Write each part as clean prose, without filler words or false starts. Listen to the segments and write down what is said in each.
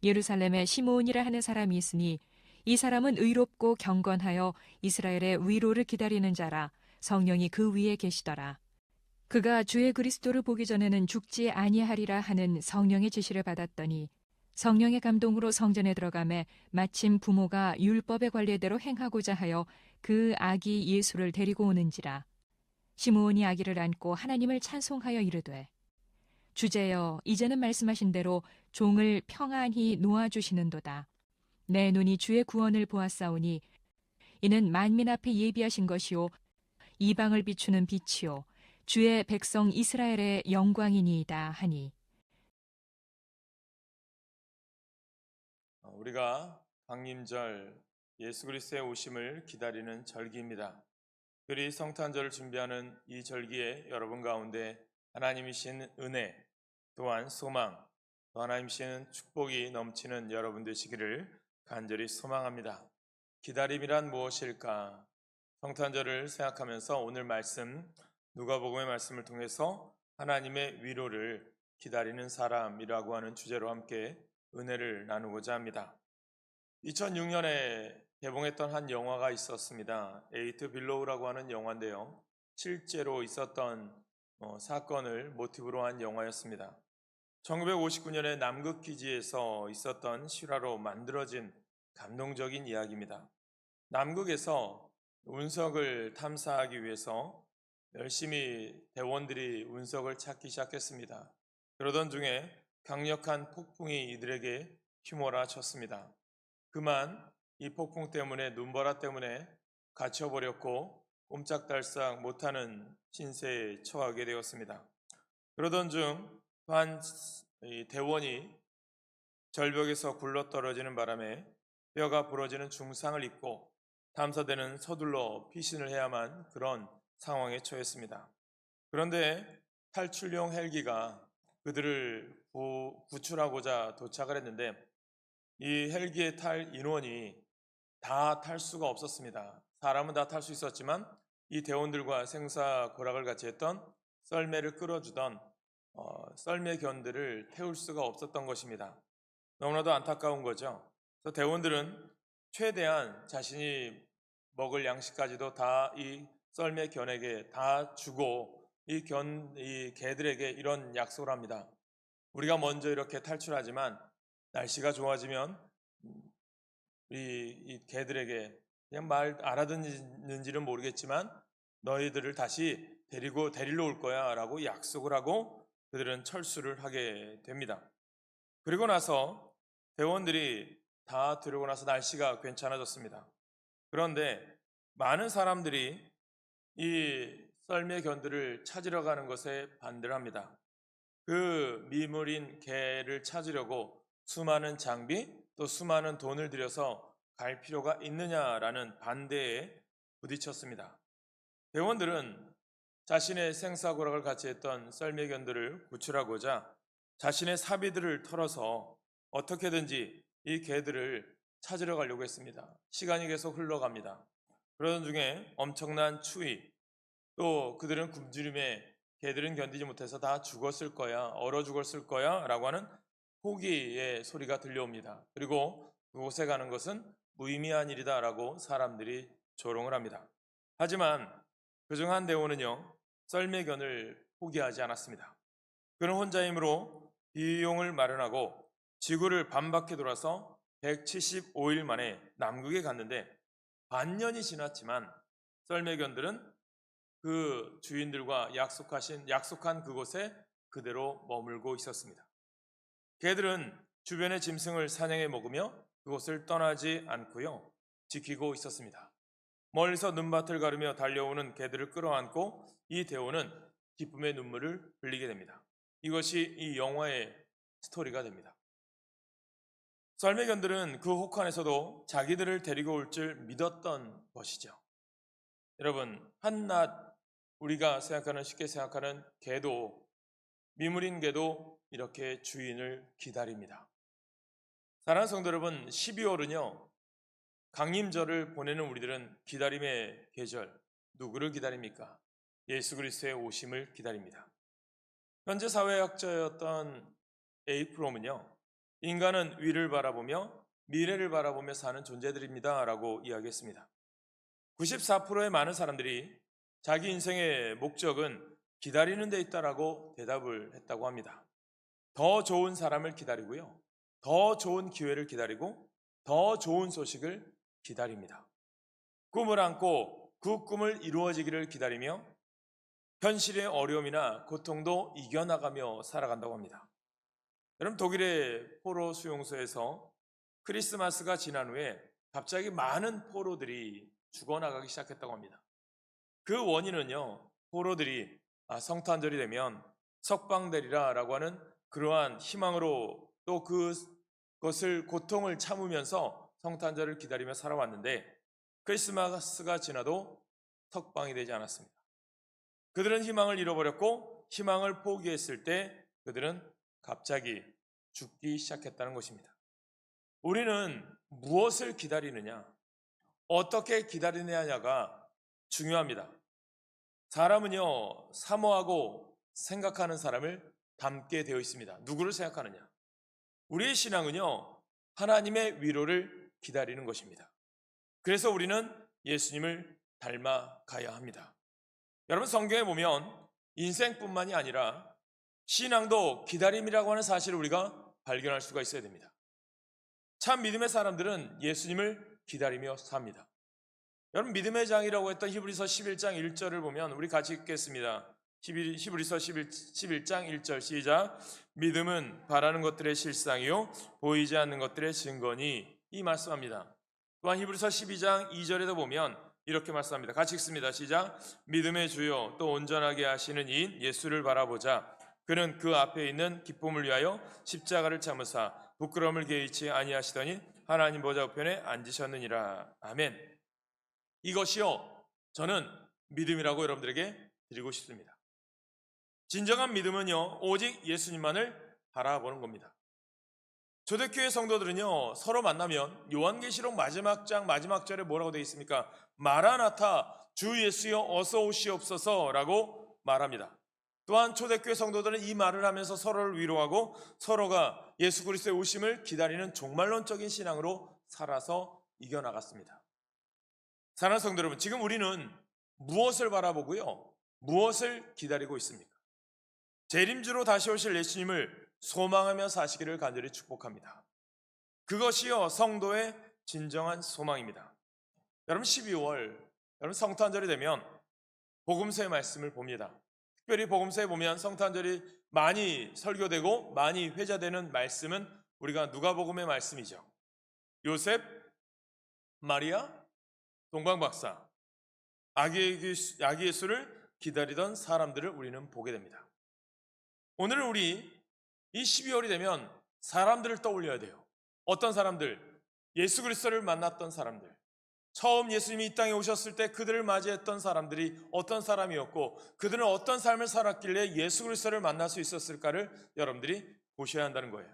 예루살렘에 시므온이라 하는 사람이 있으니 이 사람은 의롭고 경건하여 이스라엘의 위로를 기다리는 자라. 성령이 그 위에 계시더라. 그가 주의 그리스도를 보기 전에는 죽지 아니하리라 하는 성령의 지시를 받았더니 성령의 감동으로 성전에 들어가매 마침 부모가 율법의 관례대로 행하고자 하여 그 아기 예수를 데리고 오는지라. 시므온이 아기를 안고 하나님을 찬송하여 이르되 주제여 이제는 말씀하신 대로 종을 평안히 놓아주시는도다. 내 눈이 주의 구원을 보았사오니 이는 만민 앞에 예비하신 것이요 이방을 비추는 빛이요 주의 백성 이스라엘의 영광이니이다 하니. 우리가 강림절 예수 그리스도의 오심을 기다리는 절기입니다. 특별히 성탄절을 준비하는 이 절기에 여러분 가운데 하나님이신 은혜, 또한 소망, 또 하나님이신 축복이 넘치는 여러분 되시기를 간절히 소망합니다. 기다림이란 무엇일까? 성탄절을 생각하면서 오늘 말씀 누가복음의 말씀을 통해서 하나님의 위로를 기다리는 사람이라고 하는 주제로 함께 은혜를 나누고자 합니다. 2006년에 개봉했던 한 영화가 있었습니다. 에이트 빌로우라고 하는 영화인데요. 실제로 있었던 사건을 모티브로 한 영화였습니다. 1959년에 남극기지에서 있었던 실화로 만들어진 감동적인 이야기입니다. 남극에서 운석을 탐사하기 위해서 열심히 대원들이 운석을 찾기 시작했습니다. 그러던 중에 강력한 폭풍이 이들에게 휘몰아쳤습니다. 그만 이 폭풍 때문에 눈보라 때문에 갇혀버렸고 꼼짝달싹 못하는 신세에 처하게 되었습니다. 그러던 중 한 대원이 절벽에서 굴러떨어지는 바람에 뼈가 부러지는 중상을 입고 탐사대는 서둘러 피신을 해야만 그런 상황에 처했습니다. 그런데 탈출용 헬기가 그들을 구출하고자 도착을 했는데 이 헬기에 탈 인원이 다 탈 수가 없었습니다. 사람은 다 탈 수 있었지만 이 대원들과 생사고락을 같이 했던 썰매를 끌어주던 썰매견들을 태울 수가 없었던 것입니다. 너무나도 안타까운 거죠. 그래서 대원들은 최대한 자신이 먹을 양식까지도 다 이 썰매견에게 다 주고 이 개들에게 이런 약속을 합니다. 우리가 먼저 이렇게 탈출하지만 날씨가 좋아지면 이 개들에게 그냥 말 알아듣는지는 모르겠지만 너희들을 다시 데리러 올 거야 라고 약속을 하고 그들은 철수를 하게 됩니다. 그리고 나서 대원들이 다 들어오고 나서 날씨가 괜찮아졌습니다. 그런데 많은 사람들이 이 썰매견들을 찾으러 가는 것에 반대를 합니다. 그 미물인 개를 찾으려고 수많은 장비 또 수많은 돈을 들여서 갈 필요가 있느냐라는 반대에 부딪혔습니다. 대원들은 자신의 생사고락을 같이 했던 썰매견들을 구출하고자 자신의 사비들을 털어서 어떻게든지 이 개들을 찾으러 가려고 했습니다. 시간이 계속 흘러갑니다. 그러던 중에 엄청난 추위, 또 그들은 굶주림에 개들은 견디지 못해서 다 죽었을 거야, 얼어 죽었을 거야 라고 하는 포기의 소리가 들려옵니다. 그리고 그곳에 가는 것은 무의미한 일이다 라고 사람들이 조롱을 합니다. 하지만 그중 한 대원은요, 썰매견을 포기하지 않았습니다. 그는 혼자 힘으로 비용을 마련하고 지구를 반바퀴 돌아서 175일 만에 남극에 갔는데 반년이 지났지만 썰매견들은 그 주인들과 약속한 그곳에 그대로 머물고 있었습니다. 개들은 주변의 짐승을 사냥해 먹으며 그곳을 떠나지 않고요, 지키고 있었습니다. 멀리서 눈밭을 가르며 달려오는 개들을 끌어안고 이 대원은 기쁨의 눈물을 흘리게 됩니다. 이것이 이 영화의 스토리가 됩니다. 썰매견들은 그 혹한에서도 자기들을 데리고 올 줄 믿었던 것이죠. 여러분, 한낱 우리가 쉽게 생각하는 개도, 미물인 개도 이렇게 주인을 기다립니다. 사랑하는 성도 여러분, 12월은요 강림절을 보내는 우리들은 기다림의 계절, 누구를 기다립니까? 예수 그리스도의 오심을 기다립니다. 현재 사회학자였던 A 프롬은요, 인간은 위를 바라보며 미래를 바라보며 사는 존재들입니다 라고 이야기했습니다. 94%의 많은 사람들이 자기 인생의 목적은 기다리는 데 있다라고 대답을 했다고 합니다. 더 좋은 사람을 기다리고요. 더 좋은 기회를 기다리고 더 좋은 소식을 기다립니다. 꿈을 안고 그 꿈을 이루어지기를 기다리며 현실의 어려움이나 고통도 이겨나가며 살아간다고 합니다. 여러분, 독일의 포로 수용소에서 크리스마스가 지난 후에 갑자기 많은 포로들이 죽어나가기 시작했다고 합니다. 그 원인은요, 포로들이 성탄절이 되면 석방되리라라고 하는 그러한 희망으로 또 그것을 고통을 참으면서 성탄절을 기다리며 살아왔는데 크리스마스가 지나도 석방이 되지 않았습니다. 그들은 희망을 잃어버렸고 희망을 포기했을 때 그들은 갑자기 죽기 시작했다는 것입니다. 우리는 무엇을 기다리느냐, 어떻게 기다리느냐가 중요합니다. 사람은요, 사모하고 생각하는 사람을 닮게 되어 있습니다. 누구를 생각하느냐? 우리의 신앙은요, 하나님의 위로를 기다리는 것입니다. 그래서 우리는 예수님을 닮아가야 합니다. 여러분, 성경에 보면 인생뿐만이 아니라 신앙도 기다림이라고 하는 사실을 우리가 발견할 수가 있어야 됩니다. 참 믿음의 사람들은 예수님을 기다리며 삽니다. 여러분, 믿음의 장이라고 했던 히브리서 11장 1절을 보면 우리 같이 읽겠습니다. 히브리서 11장 1절 시작. 믿음은 바라는 것들의 실상이요 보이지 않는 것들의 증거니, 이 말씀합니다. 또한 히브리서 12장 2절에도 보면 이렇게 말씀합니다. 같이 읽습니다. 시작. 믿음의 주요 또 온전하게 하시는 이인 예수를 바라보자. 그는 그 앞에 있는 기쁨을 위하여 십자가를 참으사 부끄러움을 개의치 아니하시더니 하나님 보좌 우편에 앉으셨느니라. 아멘. 이것이요, 저는 믿음이라고 여러분들에게 드리고 싶습니다. 진정한 믿음은요, 오직 예수님만을 바라보는 겁니다. 초대교회 성도들은요, 서로 만나면 요한계시록 마지막 장 마지막 절에 뭐라고 되어 있습니까? 마라나타, 주 예수여 어서 오시옵소서라고 말합니다. 또한 초대교회 성도들은 이 말을 하면서 서로를 위로하고 서로가 예수 그리스도의 오심을 기다리는 종말론적인 신앙으로 살아서 이겨나갔습니다. 사랑하는 성도 여러분, 지금 우리는 무엇을 바라보고요, 무엇을 기다리고 있습니까? 재림주로 다시 오실 예수님을 소망하며 사시기를 간절히 축복합니다. 그것이요, 성도의 진정한 소망입니다. 여러분, 12월 여러분 성탄절이 되면 복음서의 말씀을 봅니다. 특별히 복음서에 보면 성탄절이 많이 설교되고 많이 회자되는 말씀은 우리가 누가복음의 말씀이죠. 요셉, 마리아, 동방박사, 아기 예수를 기다리던 사람들을 우리는 보게 됩니다. 오늘 우리 이 12월이 되면 사람들을 떠올려야 돼요. 어떤 사람들? 예수 그리스도를 만났던 사람들. 처음 예수님이 이 땅에 오셨을 때 그들을 맞이했던 사람들이 어떤 사람이었고 그들은 어떤 삶을 살았길래 예수 그리스도를 만날 수 있었을까를 여러분들이 보셔야 한다는 거예요.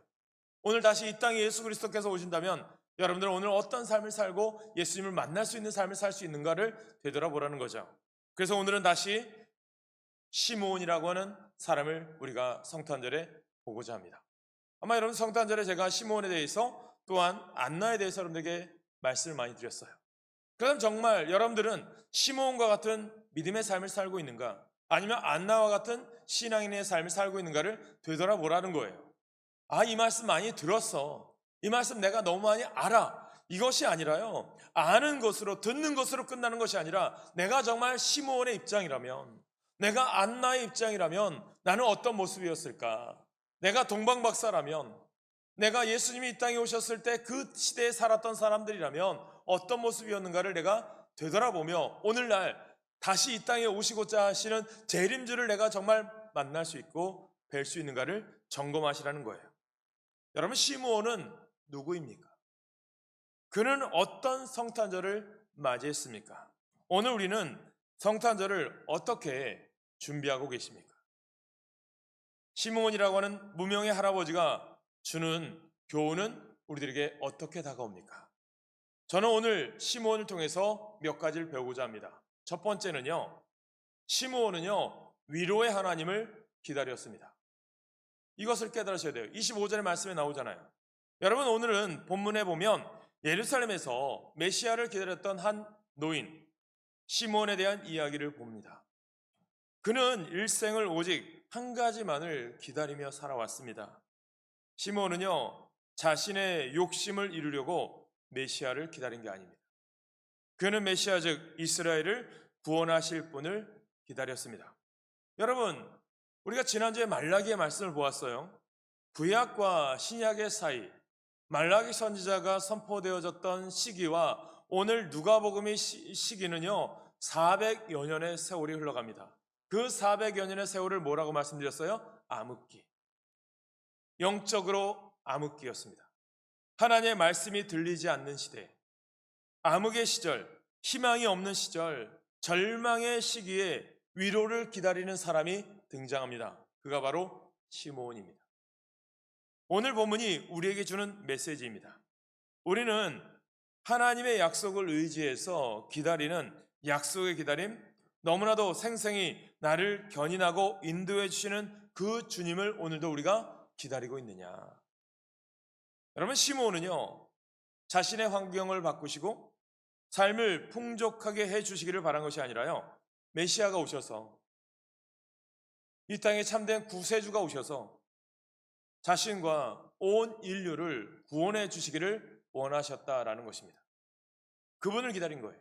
오늘 다시 이 땅에 예수 그리스도께서 오신다면 여러분들은 오늘 어떤 삶을 살고 예수님을 만날 수 있는 삶을 살 수 있는가를 되돌아보라는 거죠. 그래서 오늘은 다시 시므온이라고 하는 사람을 우리가 성탄절에 보고자 합니다. 아마 여러분 성탄절에 제가 시므온에 대해서 또한 안나에 대해서 여러분들에게 말씀을 많이 드렸어요. 그럼 정말 여러분들은 시므온과 같은 믿음의 삶을 살고 있는가, 아니면 안나와 같은 신앙인의 삶을 살고 있는가를 되돌아보라는 거예요. 이 말씀 많이 들었어, 이 말씀 내가 너무 많이 알아, 이것이 아니라요, 아는 것으로 듣는 것으로 끝나는 것이 아니라 내가 정말 시므온의 입장이라면, 내가 안나의 입장이라면 나는 어떤 모습이었을까? 내가 동방박사라면, 내가 예수님이 이 땅에 오셨을 때 그 시대에 살았던 사람들이라면 어떤 모습이었는가를 내가 되돌아보며 오늘날 다시 이 땅에 오시고자 하시는 재림주를 내가 정말 만날 수 있고 뵐 수 있는가를 점검하시라는 거예요. 여러분, 시므온은 누구입니까? 그는 어떤 성탄절을 맞이했습니까? 오늘 우리는 성탄절을 어떻게 준비하고 계십니까? 시므온이라고 하는 무명의 할아버지가 주는 교훈은 우리들에게 어떻게 다가옵니까? 저는 오늘 시므온을 통해서 몇 가지를 배우고자 합니다. 첫 번째는요, 시므온은요 위로의 하나님을 기다렸습니다. 이것을 깨달으셔야 돼요. 25절의 말씀에 나오잖아요. 여러분, 오늘은 본문에 보면 예루살렘에서 메시아를 기다렸던 한 노인 시몬에 대한 이야기를 봅니다. 그는 일생을 오직 한 가지만을 기다리며 살아왔습니다. 시몬은요, 자신의 욕심을 이루려고 메시아를 기다린 게 아닙니다. 그는 메시아 즉 이스라엘을 구원하실 분을 기다렸습니다. 여러분, 우리가 지난주에 말라기의 말씀을 보았어요. 구약과 신약의 사이, 말라기 선지자가 선포되어졌던 시기와 오늘 누가복음의 시기는요 400여 년의 세월이 흘러갑니다. 그 400여 년의 세월을 뭐라고 말씀드렸어요? 암흑기. 영적으로 암흑기였습니다. 하나님의 말씀이 들리지 않는 시대, 암흑의 시절, 희망이 없는 시절, 절망의 시기에 위로를 기다리는 사람이 등장합니다. 그가 바로 시므온입니다. 오늘 본문이 우리에게 주는 메시지입니다. 우리는 하나님의 약속을 의지해서 기다리는 약속의 기다림, 너무나도 생생히 나를 견인하고 인도해 주시는 그 주님을 오늘도 우리가 기다리고 있느냐. 여러분, 시므온은요 자신의 환경을 바꾸시고 삶을 풍족하게 해 주시기를 바란 것이 아니라요, 메시아가 오셔서 이 땅에 참된 구세주가 오셔서 자신과 온 인류를 구원해 주시기를 원하셨다라는 것입니다. 그분을 기다린 거예요.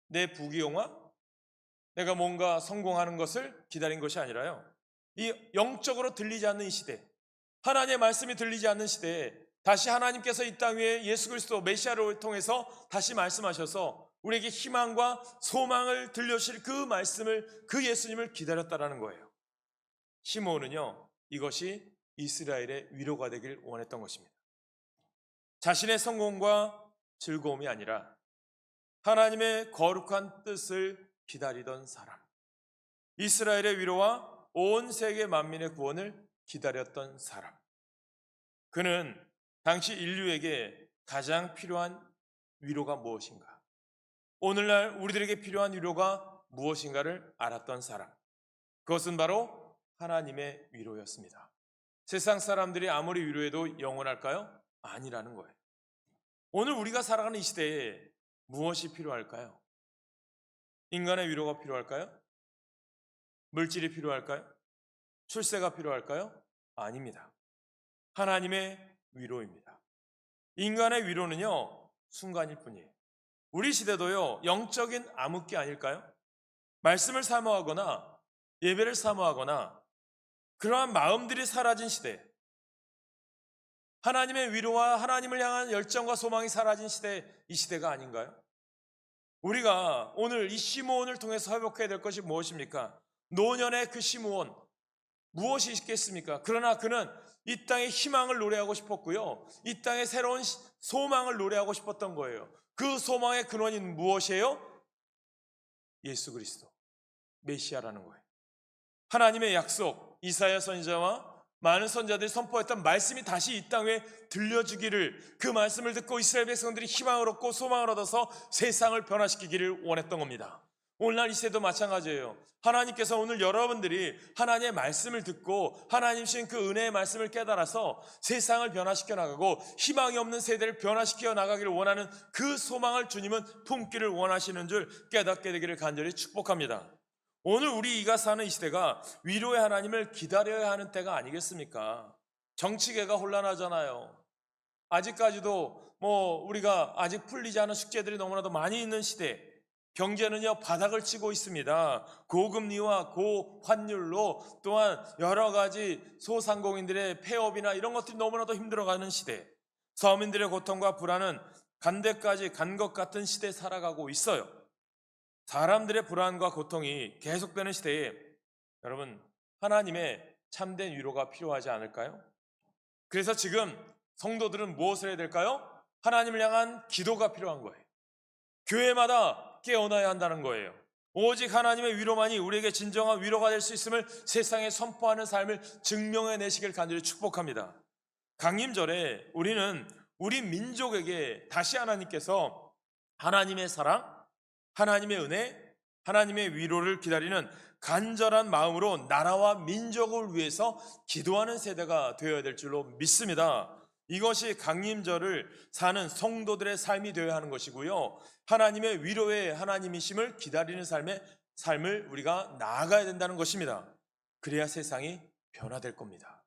내 부귀영화, 내가 뭔가 성공하는 것을 기다린 것이 아니라요, 이 영적으로 들리지 않는 이 시대, 하나님의 말씀이 들리지 않는 시대에 다시 하나님께서 이 땅 위에 예수 그리스도 메시아를 통해서 다시 말씀하셔서 우리에게 희망과 소망을 들려주실 그 말씀을, 그 예수님을 기다렸다라는 거예요. 시므온은요 이것이 이스라엘의 위로가 되길 원했던 것입니다. 자신의 성공과 즐거움이 아니라 하나님의 거룩한 뜻을 기다리던 사람, 이스라엘의 위로와 온 세계 만민의 구원을 기다렸던 사람, 그는 당시 인류에게 가장 필요한 위로가 무엇인가, 오늘날 우리들에게 필요한 위로가 무엇인가를 알았던 사람, 그것은 바로 하나님의 위로였습니다. 세상 사람들이 아무리 위로해도 영원할까요? 아니라는 거예요. 오늘 우리가 살아가는 이 시대에 무엇이 필요할까요? 인간의 위로가 필요할까요? 물질이 필요할까요? 출세가 필요할까요? 아닙니다. 하나님의 위로입니다. 인간의 위로는요 순간일 뿐이에요. 우리 시대도요 영적인 암흑기 아닐까요? 말씀을 사모하거나 예배를 사모하거나 그러한 마음들이 사라진 시대, 하나님의 위로와 하나님을 향한 열정과 소망이 사라진 시대, 이 시대가 아닌가요? 우리가 오늘 이 시므온을 통해서 회복해야 될 것이 무엇입니까? 노년의 그 시므온, 무엇이 있겠습니까? 그러나 그는 이 땅의 희망을 노래하고 싶었고요, 이 땅의 새로운 소망을 노래하고 싶었던 거예요. 그 소망의 근원인 무엇이에요? 예수 그리스도, 메시아라는 거예요. 하나님의 약속, 이사야 선지자와 많은 선지자들이 선포했던 말씀이 다시 이 땅에 들려주기를, 그 말씀을 듣고 이스라엘 백성들이 희망을 얻고 소망을 얻어서 세상을 변화시키기를 원했던 겁니다. 오늘날 이 시대도 마찬가지예요. 하나님께서 오늘 여러분들이 하나님의 말씀을 듣고 하나님 주신 그 은혜의 말씀을 깨달아서 세상을 변화시켜 나가고 희망이 없는 세대를 변화시켜 나가기를 원하는 그 소망을 주님은 품기를 원하시는 줄 깨닫게 되기를 간절히 축복합니다. 오늘 우리가 사는 이 시대가 위로의 하나님을 기다려야 하는 때가 아니겠습니까? 정치계가 혼란하잖아요. 아직까지도 우리가 아직 풀리지 않은 숙제들이 너무나도 많이 있는 시대, 경제는요 바닥을 치고 있습니다. 고금리와 고환율로 또한 여러 가지 소상공인들의 폐업이나 이런 것들이 너무나도 힘들어가는 시대, 서민들의 고통과 불안은 간대까지 간 것 같은 시대에 살아가고 있어요. 사람들의 불안과 고통이 계속되는 시대에 여러분, 하나님의 참된 위로가 필요하지 않을까요? 그래서 지금 성도들은 무엇을 해야 될까요? 하나님을 향한 기도가 필요한 거예요. 교회마다 깨어나야 한다는 거예요. 오직 하나님의 위로만이 우리에게 진정한 위로가 될 수 있음을 세상에 선포하는 삶을 증명해 내시길 간절히 축복합니다. 강림절에 우리는 우리 민족에게 다시 하나님께서 하나님의 사랑, 하나님의 은혜, 하나님의 위로를 기다리는 간절한 마음으로 나라와 민족을 위해서 기도하는 세대가 되어야 될 줄로 믿습니다. 이것이 강림절을 사는 성도들의 삶이 되어야 하는 것이고요. 하나님의 위로의 하나님이심을 기다리는 삶을 우리가 나아가야 된다는 것입니다. 그래야 세상이 변화될 겁니다.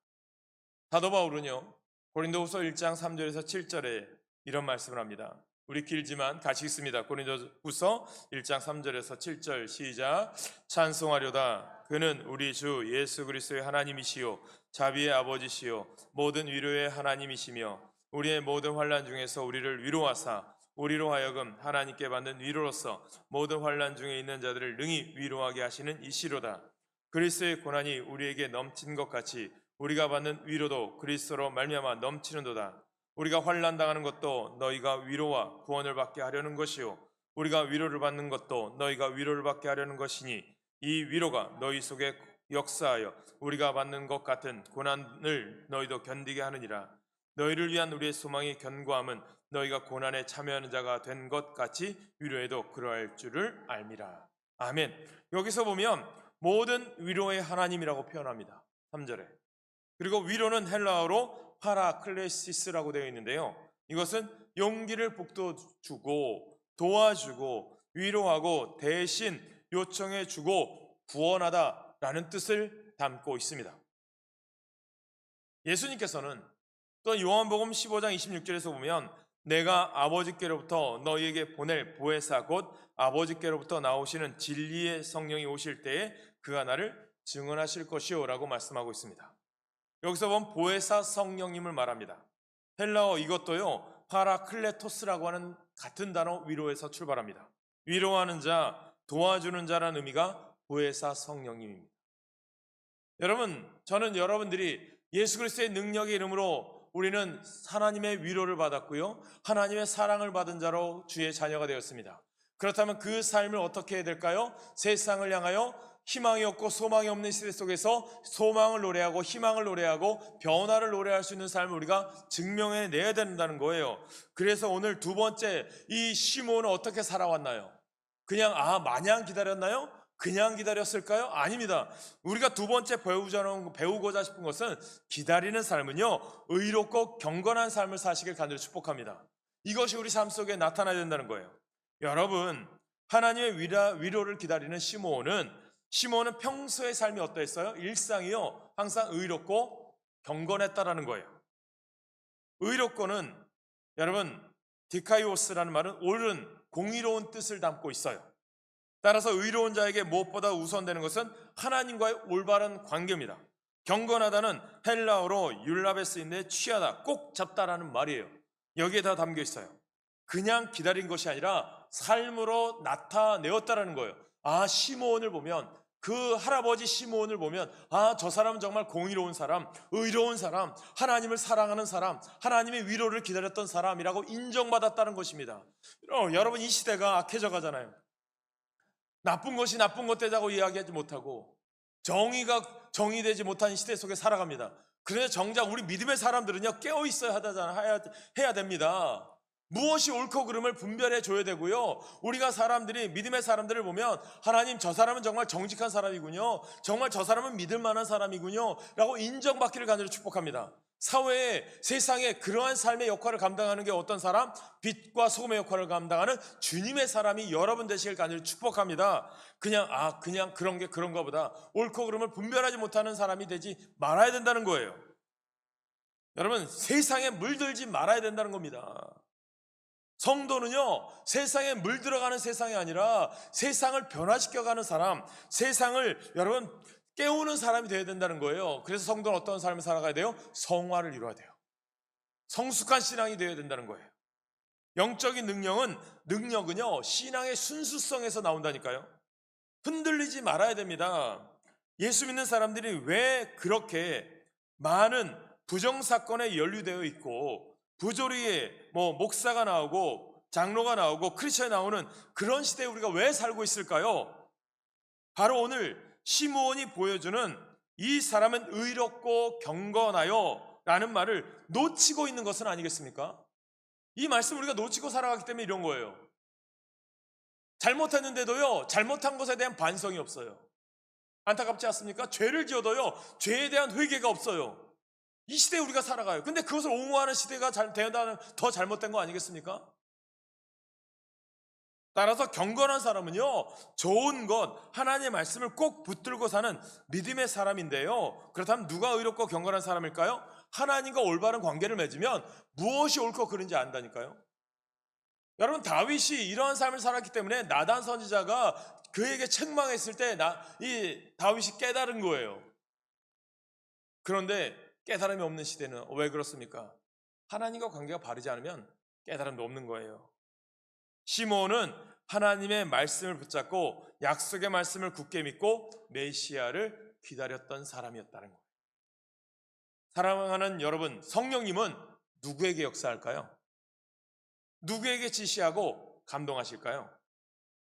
사도 바울은요, 고린도후서 1장 3절에서 7절에 이런 말씀을 합니다. 우리 길지만 같이 읽습니다. 고린도후서 1장 3절에서 7절 시작. 찬송하려다 그는 우리 주 예수 그리스도의 하나님이시요 자비의 아버지시요 모든 위로의 하나님이시며 우리의 모든 환난 중에서 우리를 위로하사 우리로 하여금 하나님께 받는 위로로서 모든 환난 중에 있는 자들을 능히 위로하게 하시는 이시로다. 그리스도의 고난이 우리에게 넘친 것 같이 우리가 받는 위로도 그리스도로 말미암아 넘치는도다. 우리가 환난 당하는 것도 너희가 위로와 구원을 받게 하려는 것이요 우리가 위로를 받는 것도 너희가 위로를 받게 하려는 것이니 이 위로가 너희 속에 역사하여 우리가 받는 것 같은 고난을 너희도 견디게 하느니라. 너희를 위한 우리의 소망이 견고함은 너희가 고난에 참여하는 자가 된 것 같이 위로에도 그러할 줄을 알미라. 아멘. 여기서 보면 모든 위로의 하나님이라고 표현합니다. 3절에. 그리고 위로는 헬라어로 파라클레시스라고 되어 있는데요. 이것은 용기를 북돋주고 도와주고 위로하고 대신 요청해주고 구원하다라는 뜻을 담고 있습니다. 예수님께서는 또 요한복음 15장 26절에서 보면 내가 아버지께로부터 너희에게 보낼 보혜사 곧 아버지께로부터 나오시는 진리의 성령이 오실 때에 그가 나를 증언하실 것이요 라고 말씀하고 있습니다. 여기서 보면 보혜사 성령님을 말합니다. 헬라어 이것도요 파라클레토스라고 하는 같은 단어 위로에서 출발합니다. 위로하는 자, 도와주는 자라는 의미가 보혜사 성령님입니다. 여러분, 저는 여러분들이 예수 그리스도의 능력의 이름으로 우리는 하나님의 위로를 받았고요, 하나님의 사랑을 받은 자로 주의 자녀가 되었습니다. 그렇다면 그 삶을 어떻게 해야 될까요? 세상을 향하여 희망이 없고 소망이 없는 시대 속에서 소망을 노래하고 희망을 노래하고 변화를 노래할 수 있는 삶을 우리가 증명해내야 된다는 거예요. 그래서 오늘 두 번째, 이 시몬은 어떻게 살아왔나요? 그냥 마냥 기다렸나요? 그냥 기다렸을까요? 아닙니다. 우리가 두 번째 배우고자 싶은 것은 기다리는 삶은요 의롭고 경건한 삶을 사시길 간절히 축복합니다. 이것이 우리 삶 속에 나타나야 된다는 거예요. 여러분, 하나님의 위로를 기다리는 시몬은 평소의 삶이 어떠했어요? 일상이요 항상 의롭고 경건했다라는 거예요. 의롭고는 여러분 디카이오스라는 말은 옳은 공의로운 뜻을 담고 있어요. 따라서 의로운 자에게 무엇보다 우선되는 것은 하나님과의 올바른 관계입니다. 경건하다는 헬라어로 율라베스인데 취하다, 꼭 잡다라는 말이에요. 여기에 다 담겨 있어요. 그냥 기다린 것이 아니라 삶으로 나타내었다라는 거예요. 시므온을 보면, 그 할아버지 시므온을 보면 저 사람은 정말 공의로운 사람, 의로운 사람, 하나님을 사랑하는 사람, 하나님의 위로를 기다렸던 사람이라고 인정받았다는 것입니다. 여러분, 이 시대가 악해져 가잖아요. 나쁜 것이 나쁜 것 되자고 이야기하지 못하고 정의가 정의되지 못한 시대 속에 살아갑니다. 그래서 정작 우리 믿음의 사람들은요 깨어 있어야 해야 됩니다. 무엇이 옳고 그름을 분별해 줘야 되고요. 우리가 믿음의 사람들을 보면 하나님, 저 사람은 정말 정직한 사람이군요, 정말 저 사람은 믿을 만한 사람이군요 라고 인정받기를 간절히 축복합니다. 사회에, 세상에 그러한 삶의 역할을 감당하는 게 어떤 사람? 빛과 소금의 역할을 감당하는 주님의 사람이 여러분 되시길 간절히 축복합니다. 그냥 그런 게 그런가 보다, 옳고 그름을 분별하지 못하는 사람이 되지 말아야 된다는 거예요. 여러분, 세상에 물들지 말아야 된다는 겁니다. 성도는요 세상에 물들어가는 세상이 아니라 세상을 변화시켜가는 사람, 세상을 여러분 깨우는 사람이 되어야 된다는 거예요. 그래서 성도는 어떤 삶을 살아가야 돼요? 성화를 이루어야 돼요. 성숙한 신앙이 되어야 된다는 거예요. 영적인 능력은요 신앙의 순수성에서 나온다니까요. 흔들리지 말아야 됩니다. 예수 믿는 사람들이 왜 그렇게 많은 부정사건에 연루되어 있고 부조리에 목사가 나오고 장로가 나오고 크리스천이 나오는 그런 시대에 우리가 왜 살고 있을까요? 바로 오늘 시므온이 보여주는 이 사람은 의롭고 경건하여 라는 말을 놓치고 있는 것은 아니겠습니까? 이 말씀을 우리가 놓치고 살아가기 때문에 이런 거예요. 잘못했는데도요 잘못한 것에 대한 반성이 없어요. 안타깝지 않습니까? 죄를 지어도요 죄에 대한 회개가 없어요. 이 시대에 우리가 살아가요. 근데 그것을 옹호하는 시대가 되어다는 더 잘못된 거 아니겠습니까? 따라서 경건한 사람은요, 좋은 것, 하나님의 말씀을 꼭 붙들고 사는 믿음의 사람인데요. 그렇다면 누가 의롭고 경건한 사람일까요? 하나님과 올바른 관계를 맺으면 무엇이 옳고 그른지 안다니까요. 여러분, 다윗이 이러한 삶을 살았기 때문에 나단 선지자가 그에게 책망했을 때 이 다윗이 깨달은 거예요. 그런데 깨달음이 없는 시대는 왜 그렇습니까? 하나님과 관계가 바르지 않으면 깨달음도 없는 거예요. 시므온은 하나님의 말씀을 붙잡고 약속의 말씀을 굳게 믿고 메시아를 기다렸던 사람이었다는 거예요. 사랑하는 여러분, 성령님은 누구에게 역사할까요? 누구에게 지시하고 감동하실까요?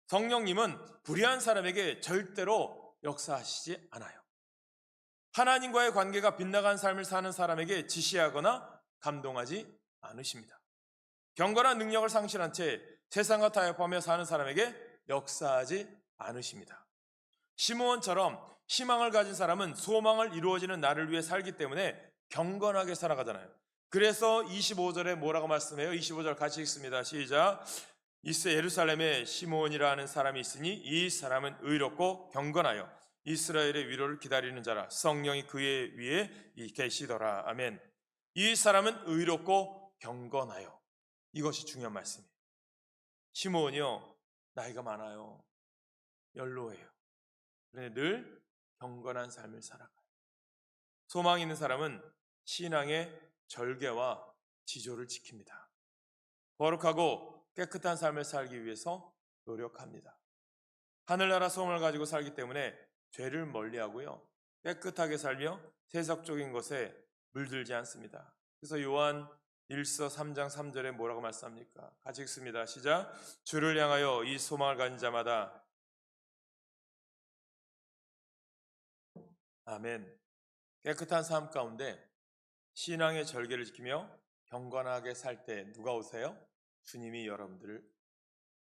성령님은 불의한 사람에게 절대로 역사하시지 않아요. 하나님과의 관계가 빗나간 삶을 사는 사람에게 지시하거나 감동하지 않으십니다. 경건한 능력을 상실한 채 세상과 타협하며 사는 사람에게 역사하지 않으십니다. 시므온처럼 희망을 가진 사람은 소망을 이루어지는 날을 위해 살기 때문에 경건하게 살아가잖아요. 그래서 25절에 뭐라고 말씀해요? 25절 같이 읽습니다. 시작. 예루살렘에 시므온이라는 사람이 있으니 이 사람은 의롭고 경건하여 이스라엘의 위로를 기다리는 자라. 성령이 그의 위에 계시더라. 아멘. 이 사람은 의롭고 경건하여. 이것이 중요한 말씀이에요. 시므온이요, 나이가 많아요. 연로해요. 그런데 늘 경건한 삶을 살아가요. 소망 있는 사람은 신앙의 절개와 지조를 지킵니다. 거룩하고 깨끗한 삶을 살기 위해서 노력합니다. 하늘나라 소망을 가지고 살기 때문에 죄를 멀리하고요, 깨끗하게 살며 세속적인 것에 물들지 않습니다. 그래서 요한 1서 3장 3절에 뭐라고 말씀합니까? 같이 읽습니다. 시작. 주를 향하여 이 소망을 가진 자마다 아멘. 깨끗한 삶 가운데 신앙의 절개를 지키며 경건하게 살 때 누가 오세요? 주님이 여러분들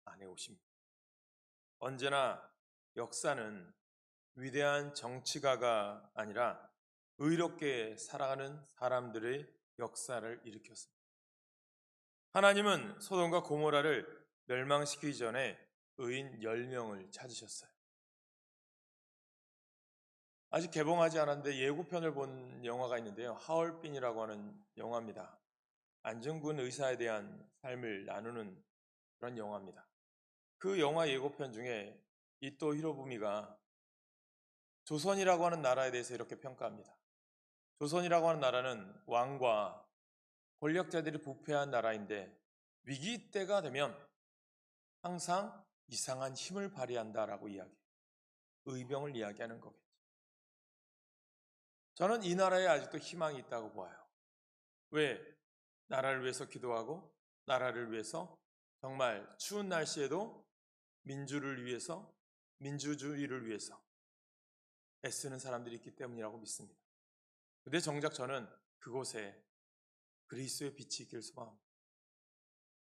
안에 오십니다. 언제나 역사는 위대한 정치가가 아니라 의롭게 살아가는 사람들의 역사를 일으켰습니다. 하나님은 소돔과 고모라를 멸망시키기 전에 의인 10명을 찾으셨어요. 아직 개봉하지 않았는데 예고편을 본 영화가 있는데요. 하얼빈이라고 하는 영화입니다. 안중근 의사에 대한 삶을 나누는 그런 영화입니다. 그 영화 예고편 중에 이토 히로부미가 조선이라고 하는 나라에 대해서 이렇게 평가합니다. 조선이라고 하는 나라는 왕과 권력자들이 부패한 나라인데 위기 때가 되면 항상 이상한 힘을 발휘한다라고 이야기해요. 의병을 이야기하는 거겠죠. 저는 이 나라에 아직도 희망이 있다고 봐요. 왜? 나라를 위해서 기도하고 나라를 위해서 정말 추운 날씨에도 민주를 위해서, 민주주의를 위해서 애쓰는 사람들이 있기 때문이라고 믿습니다. 근데 정작 저는 그곳에 그리스도의 빛이 있기를 소망합니다.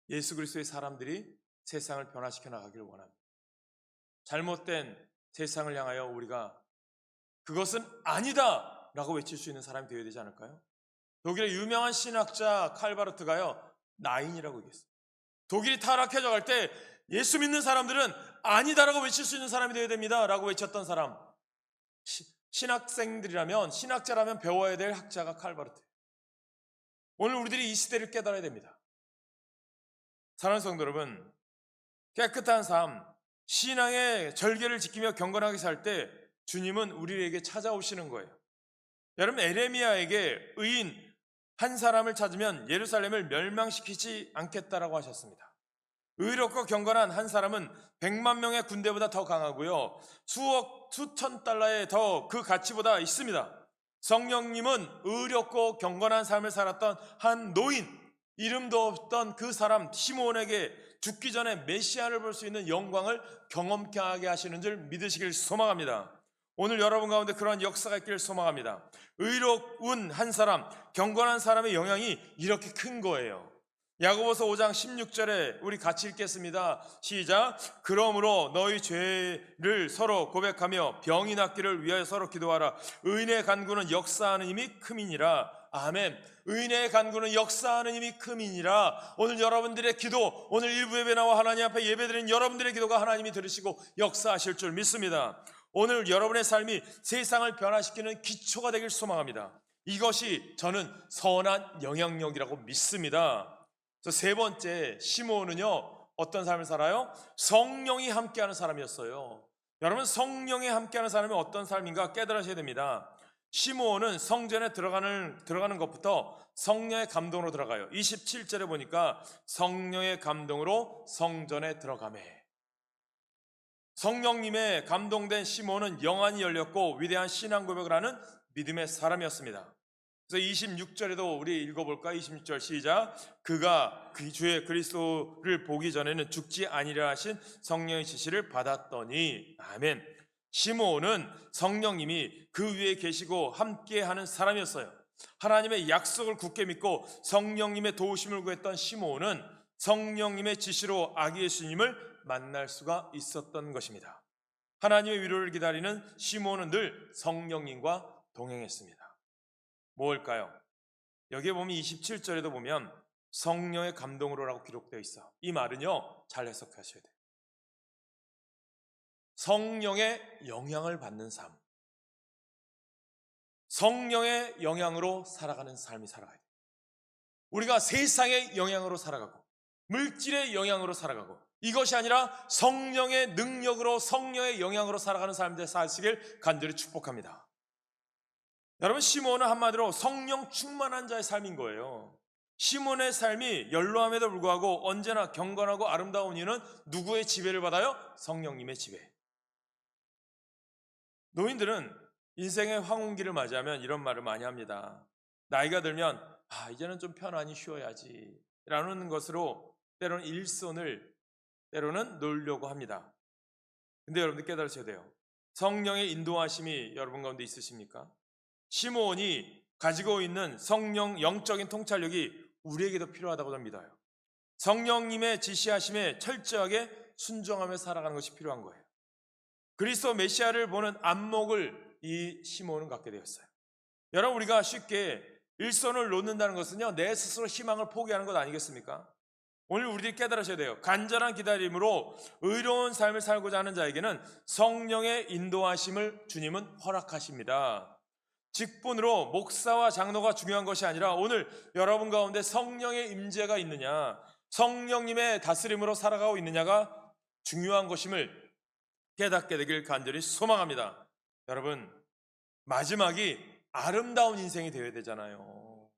예수 그리스도의 사람들이 세상을 변화시켜 나가기를 원합니다. 잘못된 세상을 향하여 우리가 그것은 아니다! 라고 외칠 수 있는 사람이 되어야 되지 않을까요? 독일의 유명한 신학자 칼바르트가요, 나인이라고 얘기했어요. 독일이 타락해져 갈 때 예수 믿는 사람들은 아니다라고 외칠 수 있는 사람이 되어야 됩니다 라고 외쳤던 사람, 신학생들이라면, 신학자라면 배워야 될 학자가 칼바르트예요. 오늘 우리들이 이 시대를 깨달아야 됩니다. 사랑하는 성도 여러분, 깨끗한 삶, 신앙의 절개를 지키며 경건하게 살 때 주님은 우리에게 찾아오시는 거예요. 여러분, 에레미야에게 의인 한 사람을 찾으면 예루살렘을 멸망시키지 않겠다라고 하셨습니다. 의롭고 경건한 한 사람은 100만 명의 군대보다 더 강하고요, 수억, 수천 달러의 더 그 가치보다 있습니다. 성령님은 의롭고 경건한 삶을 살았던 한 노인, 이름도 없던 그 사람 시므온에게 죽기 전에 메시아를 볼 수 있는 영광을 경험케 하게 하시는 줄 믿으시길 소망합니다. 오늘 여러분 가운데 그런 역사가 있기를 소망합니다. 의로운 한 사람, 경건한 사람의 영향이 이렇게 큰 거예요. 야고보서 5장 16절에 우리 같이 읽겠습니다. 시작. 그러므로 너희 죄를 서로 고백하며 병이 낫기를 위하여 서로 기도하라. 의인의 간구는 역사하는 힘이 큼이니라. 아멘. 의인의 간구는 역사하는 힘이 큼이니라. 오늘 여러분들의 기도, 오늘 일부 예배 나와 하나님 앞에 예배드리는 여러분들의 기도가 하나님이 들으시고 역사하실 줄 믿습니다. 오늘 여러분의 삶이 세상을 변화시키는 기초가 되길 소망합니다. 이것이 저는 선한 영향력이라고 믿습니다. 그래서 세 번째, 시므온은요, 어떤 삶을 살아요? 성령이 함께하는 사람이었어요. 여러분, 성령이 함께하는 사람이 어떤 삶인가 깨달으셔야 됩니다. 시므온은 성전에 들어가는 것부터 성령의 감동으로 들어가요. 27절에 보니까 성령의 감동으로 성전에 들어가매. 성령님의 감동된 시므온은 영안이 열렸고 위대한 신앙 고백을 하는 믿음의 사람이었습니다. 그래서 26절에도 우리 읽어볼까? 26절 시작. 그가 그 주의 그리스도를 보기 전에는 죽지 아니라 하신 성령의 지시를 받았더니. 아멘. 시므온은 성령님이 그 위에 계시고 함께하는 사람이었어요. 하나님의 약속을 굳게 믿고 성령님의 도우심을 구했던 시므온은 성령님의 지시로 아기 예수님을 만날 수가 있었던 것입니다. 하나님의 위로를 기다리는 시므온은 늘 성령님과 동행했습니다. 뭘까요? 여기에 보면 27절에도 보면 성령의 감동으로라고 기록되어 있어. 이 말은요, 잘 해석하셔야 돼요. 성령의 영향을 받는 삶, 성령의 영향으로 살아가는 삶이 살아가야 돼요. 우리가 세상의 영향으로 살아가고 물질의 영향으로 살아가고 이것이 아니라 성령의 능력으로 성령의 영향으로 살아가는 삶들 사시길 간절히 축복합니다. 여러분, 시므온은 한마디로 성령 충만한 자의 삶인 거예요. 시므온의 삶이 연로함에도 불구하고 언제나 경건하고 아름다운 이유는 누구의 지배를 받아요? 성령님의 지배. 노인들은 인생의 황혼기를 맞이하면 이런 말을 많이 합니다. 나이가 들면 이제는 좀 편안히 쉬어야지 라는 것으로 때로는 일손을 때로는 놀려고 합니다. 근데 여러분들 깨달으셔야 돼요. 성령의 인도하심이 여러분 가운데 있으십니까? 시므온이 가지고 있는 성령 영적인 통찰력이 우리에게도 필요하다고 저는 믿어요. 성령님의 지시하심에 철저하게 순종하며 살아가는 것이 필요한 거예요. 그리스도 메시아를 보는 안목을 이 시므온은 갖게 되었어요. 여러분, 우리가 쉽게 일손을 놓는다는 것은요, 내 스스로 희망을 포기하는 것 아니겠습니까? 오늘 우리들이 깨달으셔야 돼요. 간절한 기다림으로 의로운 삶을 살고자 하는 자에게는 성령의 인도하심을 주님은 허락하십니다. 직분으로 목사와 장로가 중요한 것이 아니라 오늘 여러분 가운데 성령의 임재가 있느냐, 성령님의 다스림으로 살아가고 있느냐가 중요한 것임을 깨닫게 되길 간절히 소망합니다. 여러분, 마지막이 아름다운 인생이 되어야 되잖아요.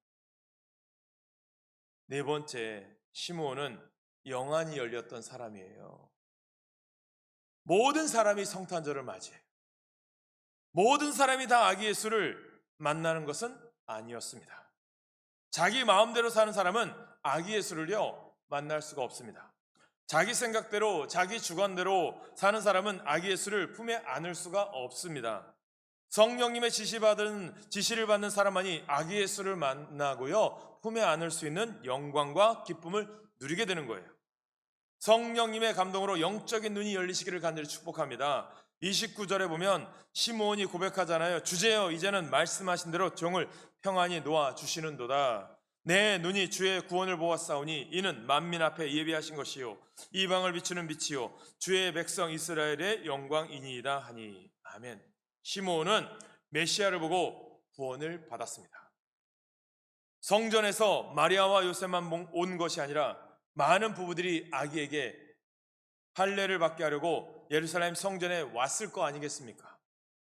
네 번째, 시므온은 영안이 열렸던 사람이에요. 모든 사람이 성탄절을 맞이해요. 모든 사람이 다 아기 예수를 만나는 것은 아니었습니다. 자기 마음대로 사는 사람은 아기 예수를요, 만날 수가 없습니다. 자기 생각대로 자기 주관대로 사는 사람은 아기 예수를 품에 안을 수가 없습니다. 성령님의 지시를 받는 사람만이 아기 예수를 만나고요, 품에 안을 수 있는 영광과 기쁨을 누리게 되는 거예요. 성령님의 감동으로 영적인 눈이 열리시기를 간절히 축복합니다. 29절에 보면 시므온이 고백하잖아요. 주제여, 이제는 말씀하신 대로 종을 평안히 놓아주시는도다. 내 눈이 주의 구원을 보았사오니 이는 만민 앞에 예비하신 것이요 이방을 비추는 빛이요 주의 백성 이스라엘의 영광이니이다 하니. 아멘. 시므온은 메시아를 보고 구원을 받았습니다. 성전에서 마리아와 요셉만 온 것이 아니라 많은 부부들이 아기에게 할례를 받게 하려고 예루살렘 성전에 왔을 거 아니겠습니까?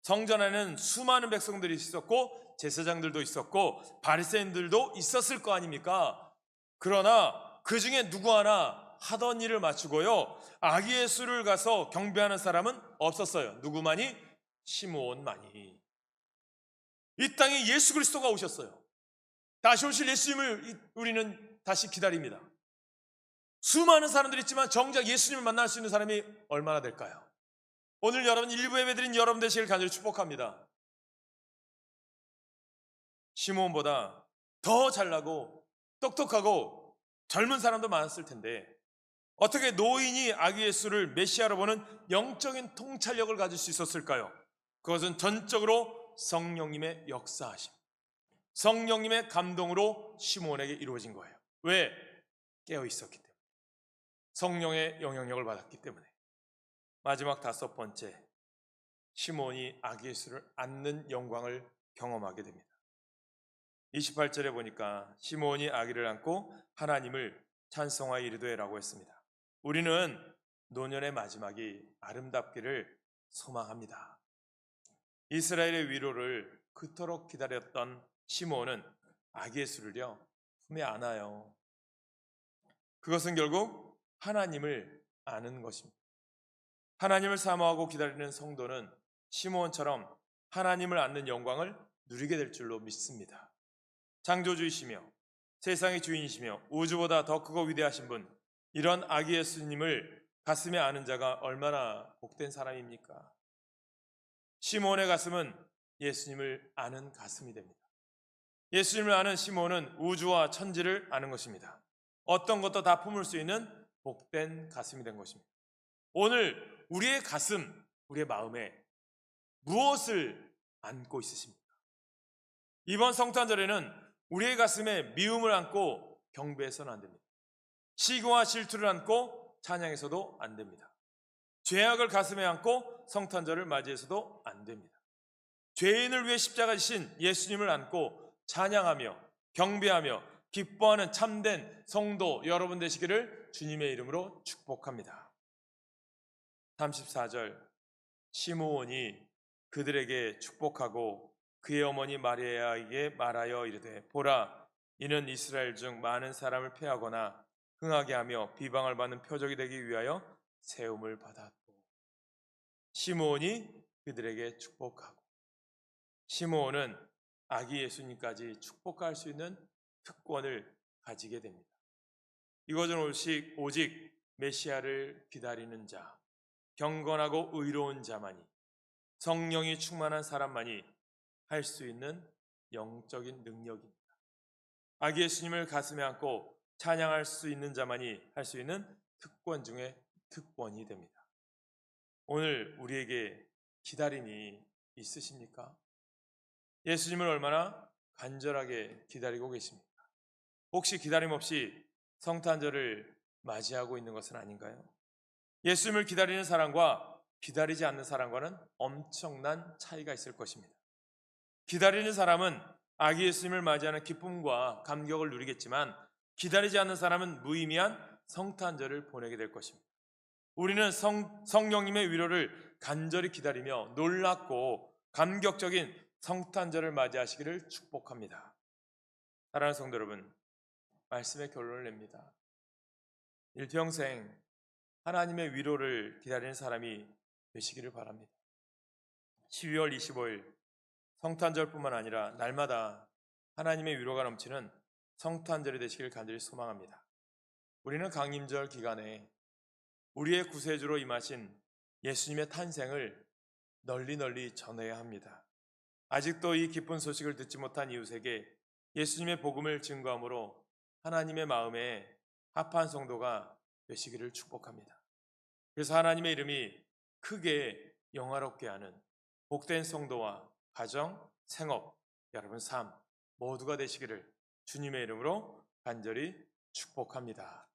성전에는 수많은 백성들이 있었고 제사장들도 있었고 바리새인들도 있었을 거 아닙니까? 그러나 그 중에 누구 하나 하던 일을 마치고요, 아기 예수를 가서 경배하는 사람은 없었어요. 누구만이? 시므온만이. 이 땅에 예수 그리스도가 오셨어요. 다시 오실 예수님을 우리는 다시 기다립니다. 수많은 사람들이 있지만 정작 예수님을 만날 수 있는 사람이 얼마나 될까요? 오늘 여러분 일부 예배드린 여러분 되시길 간절히 축복합니다. 시므온보다 더 잘나고 똑똑하고 젊은 사람도 많았을 텐데 어떻게 노인이 아기 예수를 메시아로 보는 영적인 통찰력을 가질 수 있었을까요? 그것은 전적으로 성령님의 역사하심, 성령님의 감동으로 시므온에게 이루어진 거예요. 왜? 깨어 있었기 때문에. 성령의 영향력을 받았기 때문에. 마지막 5번째, 시므온이 아기 예수를 안는 영광을 경험하게 됩니다. 28절에 보니까 시므온이 아기를 안고 하나님을 찬송하여 이르되라고 했습니다. 우리는 노년의 마지막이 아름답기를 소망합니다. 이스라엘의 위로를 그토록 기다렸던 시므온은 아기 예수를요 품에 안아요. 그것은 결국 하나님을 아는 것입니다. 하나님을 사모하고 기다리는 성도는 시므온처럼 하나님을 안는 영광을 누리게 될 줄로 믿습니다. 창조주이시며 세상의 주인이시며 우주보다 더 크고 위대하신 분, 이런 아기 예수님을 가슴에 아는 자가 얼마나 복된 사람입니까? 시므온의 가슴은 예수님을 아는 가슴이 됩니다. 예수님을 아는 시므온은 우주와 천지를 아는 것입니다. 어떤 것도 다 품을 수 있는 복된 가슴이 된 것입니다. 오늘 우리의 가슴, 우리의 마음에 무엇을 안고 있으십니까? 이번 성탄절에는 우리의 가슴에 미움을 안고 경배해서는 안 됩니다. 시기와 질투를 안고 찬양해서도 안 됩니다. 죄악을 가슴에 안고 성탄절을 맞이해서도 안 됩니다. 죄인을 위해 십자가 지신 예수님을 안고 찬양하며 경배하며 기뻐하는 참된 성도 여러분 되시기를 주님의 이름으로 축복합니다. 34절, 시므온이 그들에게 축복하고 그의 어머니 마리아에게 말하여 이르되 보라, 이는 이스라엘 중 많은 사람을 패하거나 흥하게 하며 비방을 받는 표적이 되기 위하여 세움을 받았고. 시므온이 그들에게 축복하고, 시므온은 아기 예수님까지 축복할 수 있는 특권을 가지게 됩니다. 이것은 오직 메시아를 기다리는 자, 경건하고 의로운 자만이, 성령이 충만한 사람만이 할 수 있는 영적인 능력입니다. 아기 예수님을 가슴에 안고 찬양할 수 있는 자만이 할 수 있는 특권 중에 특권이 됩니다. 오늘 우리에게 기다림이 있으십니까? 예수님을 얼마나 간절하게 기다리고 계십니까? 혹시 기다림 없이 성탄절을 맞이하고 있는 것은 아닌가요? 예수님을 기다리는 사람과 기다리지 않는 사람과는 엄청난 차이가 있을 것입니다. 기다리는 사람은 아기 예수님을 맞이하는 기쁨과 감격을 누리겠지만 기다리지 않는 사람은 무의미한 성탄절을 보내게 될 것입니다. 우리는 성령님의 위로를 간절히 기다리며 놀랍고 감격적인 성탄절을 맞이하시기를 축복합니다. 사랑하는 성도 여러분, 말씀의 결론을 냅니다. 일평생 하나님의 위로를 기다리는 사람이 되시기를 바랍니다. 12월 25일 성탄절뿐만 아니라 날마다 하나님의 위로가 넘치는 성탄절이 되시길 간절히 소망합니다. 우리는 강림절 기간에 우리의 구세주로 임하신 예수님의 탄생을 널리 전해야 합니다. 아직도 이 기쁜 소식을 듣지 못한 이웃에게 예수님의 복음을 증거함으로 하나님의 마음에 합한 성도가 되시기를 축복합니다. 그래서 하나님의 이름이 크게 영화롭게 하는 복된 성도와 가정, 생업, 여러분 삶 모두가 되시기를 주님의 이름으로 간절히 축복합니다.